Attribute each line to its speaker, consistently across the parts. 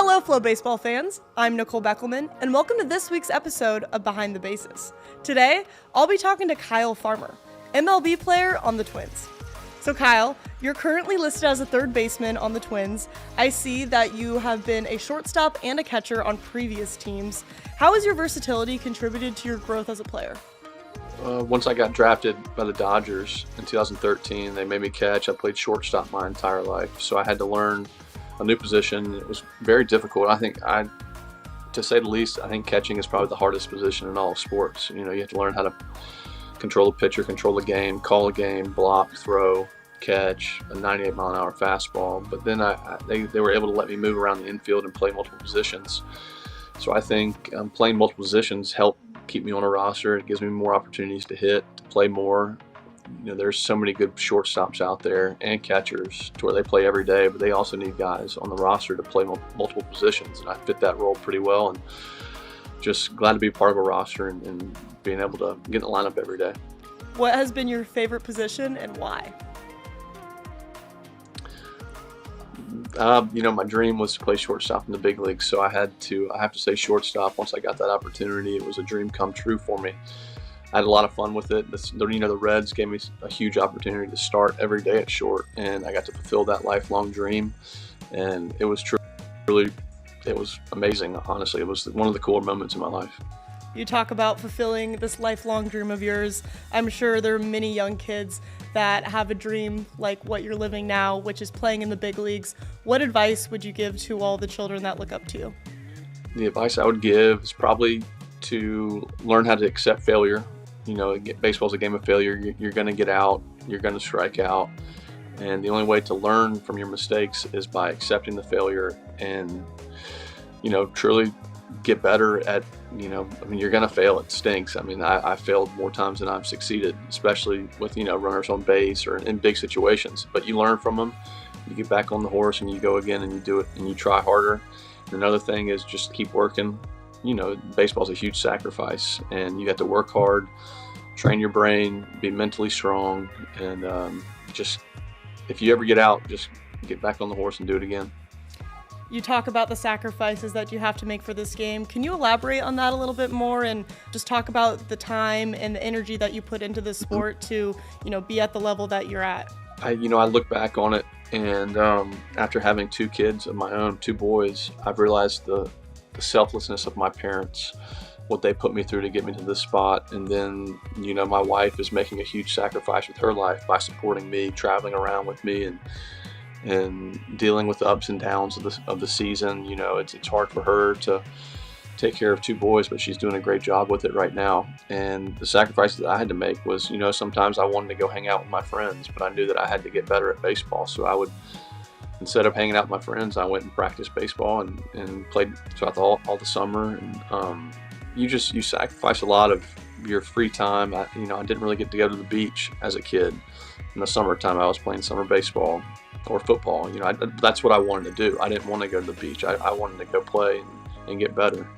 Speaker 1: Hello, FloBaseball fans. I'm Nicole Beckelman, and welcome to this week's episode of Behind the Bases. Today, I'll be talking to Kyle Farmer, MLB player on the Twins. So Kyle, you're currently listed as a third baseman on the Twins. I see that you have been a shortstop and a catcher on previous teams. How has your versatility contributed to your growth as a player?
Speaker 2: Once I got drafted by the Dodgers in 2013, they made me catch. I played shortstop my entire life, so I had to learn a new position. It was very difficult. To say the least, I think catching is probably the hardest position in all of sports. You have to learn how to control the pitcher, control the game, call a game, block, throw, catch, a 98-mile-an-hour fastball. But then they were able to let me move around the infield and play multiple positions. So I think playing multiple positions helped keep me on a roster. It gives me more opportunities to hit, to play more. There's so many good shortstops out there and catchers to where they play every day, but they also need guys on the roster to play multiple positions, and I fit that role pretty well, and just glad to be part of a roster and being able to get in the lineup every day.
Speaker 1: What has been your favorite position and why?
Speaker 2: My dream was to play shortstop in the big leagues, so I have to say shortstop. Once I got that opportunity, it was a dream come true for me. I had a lot of fun with it. The Reds gave me a huge opportunity to start every day at short, and I got to fulfill that lifelong dream, and it was amazing, honestly. It was one of the cooler moments in my life.
Speaker 1: You talk about fulfilling this lifelong dream of yours. I'm sure there are many young kids that have a dream like what you're living now, which is playing in the big leagues. What advice would you give to all the children that look up to you?
Speaker 2: The advice I would give is probably to learn how to accept failure. Baseball's a game of failure. You're going to get out, you're going to strike out, and the only way to learn from your mistakes is by accepting the failure and, truly get better at, you're going to fail. It stinks. I failed more times than I've succeeded, especially with, runners on base or in big situations. But you learn from them. You get back on the horse and you go again and you do it and you try harder. And another thing is just keep working. Baseball's a huge sacrifice, and you have to work hard, train your brain, be mentally strong, and just if you ever get out, just get back on the horse and do it again.
Speaker 1: You talk about the sacrifices that you have to make for this game. Can you elaborate on that a little bit more and just talk about the time and the energy that you put into this sport to, be at the level that you're at?
Speaker 2: I look back on it, and after having two kids of my own, two boys, I've realized the selflessness of my parents, what they put me through to get me to this spot. And then, my wife is making a huge sacrifice with her life by supporting me, traveling around with me, and dealing with the ups and downs of the season. It's hard for her to take care of two boys, but she's doing a great job with it right now. And the sacrifice that I had to make was, sometimes I wanted to go hang out with my friends, but I knew that I had to get better at baseball. So instead of hanging out with my friends, I went and practiced baseball and played throughout all the summer. And you sacrifice a lot of your free time. I didn't really get to go to the beach as a kid. In the summertime, I was playing summer baseball or football. That's what I wanted to do. I didn't want to go to the beach. I wanted to go play and get better.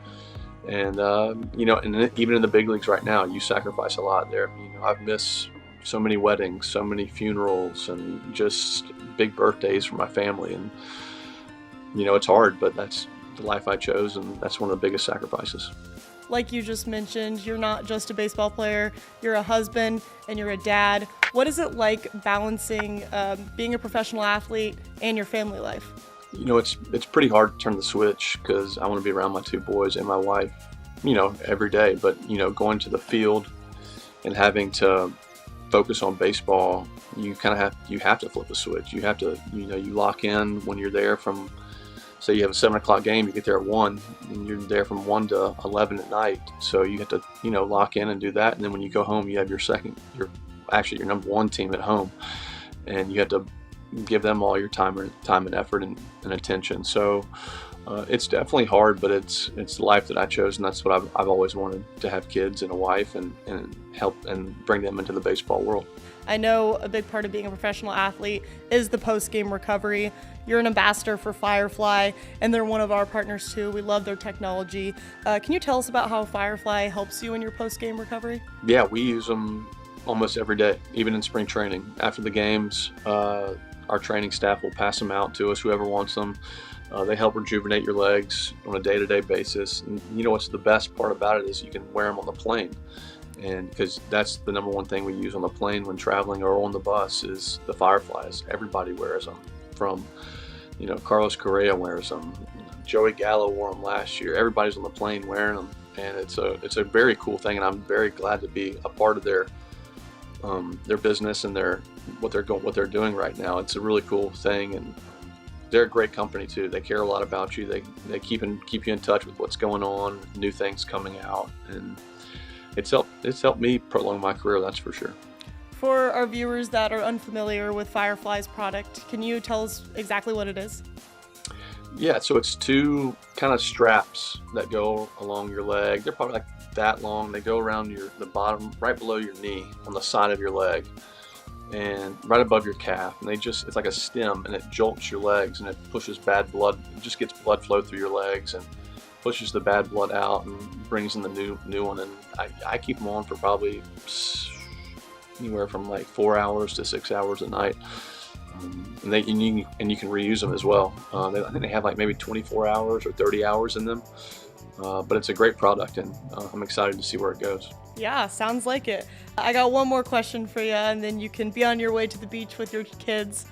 Speaker 2: And and even in the big leagues right now, you sacrifice a lot there. I've missed so many weddings, so many funerals, and just big birthdays for my family. And it's hard, but that's the life I chose, and that's one of the biggest sacrifices.
Speaker 1: Like you just mentioned, you're not just a baseball player, you're a husband and you're a dad. What is it like balancing being a professional athlete and your family life?
Speaker 2: It's pretty hard to turn the switch because I want to be around my two boys and my wife, every day. But, going to the field and having to focus on baseball, you have to flip a switch. You have to, you lock in when you're there from, say you have a 7 o'clock game, you get there at 1, and you're there from 1 to 11 at night. So you have to, lock in and do that. And then when you go home, you have your number one team at home, and you have to give them all your time and effort and attention. So it's definitely hard, but it's the life that I chose, and that's what I've always wanted, to have kids and a wife and help and bring them into the baseball world.
Speaker 1: I know a big part of being a professional athlete is the post-game recovery. You're an ambassador for Firefly, and they're one of our partners too. We love their technology. Can you tell us about how Firefly helps you in your post-game recovery?
Speaker 2: Yeah, we use them almost every day, even in spring training. After the games, our training staff will pass them out to us, whoever wants them. They help rejuvenate your legs on a day-to-day basis. And you know what's the best part about it is you can wear them on the plane. And because that's the number one thing we use on the plane when traveling or on the bus is the Fireflies. Everybody wears them. From, Carlos Correa wears them. Joey Gallo wore them last year. Everybody's on the plane wearing them. And it's a very cool thing. And I'm very glad to be a part of their business and what they're doing right now. It's a really cool thing. And they're a great company too. They care a lot about you. They keep you in touch with what's going on, new things coming out, and it's helped me prolong my career. That's for sure.
Speaker 1: For our viewers that are unfamiliar with Firefly's product, can you tell us exactly what it is?
Speaker 2: Yeah, so it's two kind of straps that go along your leg. They're probably like that long. They go around the bottom, right below your knee, on the side of your leg, and right above your calf. And it's like a stem, and it jolts your legs, and it pushes bad blood. It just gets blood flow through your legs and pushes the bad blood out and brings in the new one. And I keep them on for probably anywhere from like 4 hours to 6 hours a night. And you can reuse them as well. I think they have like maybe 24 hours or 30 hours in them. But it's a great product, and I'm excited to see where it goes.
Speaker 1: Yeah, sounds like it. I got one more question for you, and then you can be on your way to the beach with your kids.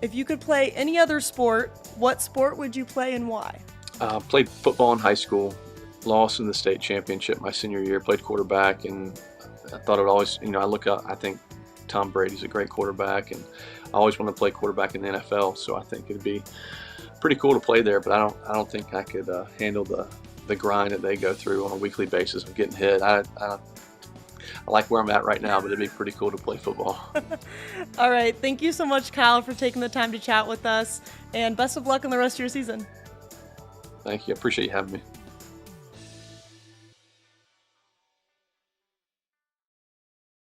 Speaker 1: If you could play any other sport, what sport would you play and why?
Speaker 2: Played football in high school, lost in the state championship my senior year, played quarterback, and I thought it always, I think Tom Brady's a great quarterback, and I always want to play quarterback in the NFL, so I think it'd be pretty cool to play there, but I don't think I could handle the grind that they go through on a weekly basis of getting hit. I like where I'm at right now, but it'd be pretty cool to play football.
Speaker 1: All right. Thank you so much, Kyle, for taking the time to chat with us, and best of luck in the rest of your season.
Speaker 2: Thank you. I appreciate you having me.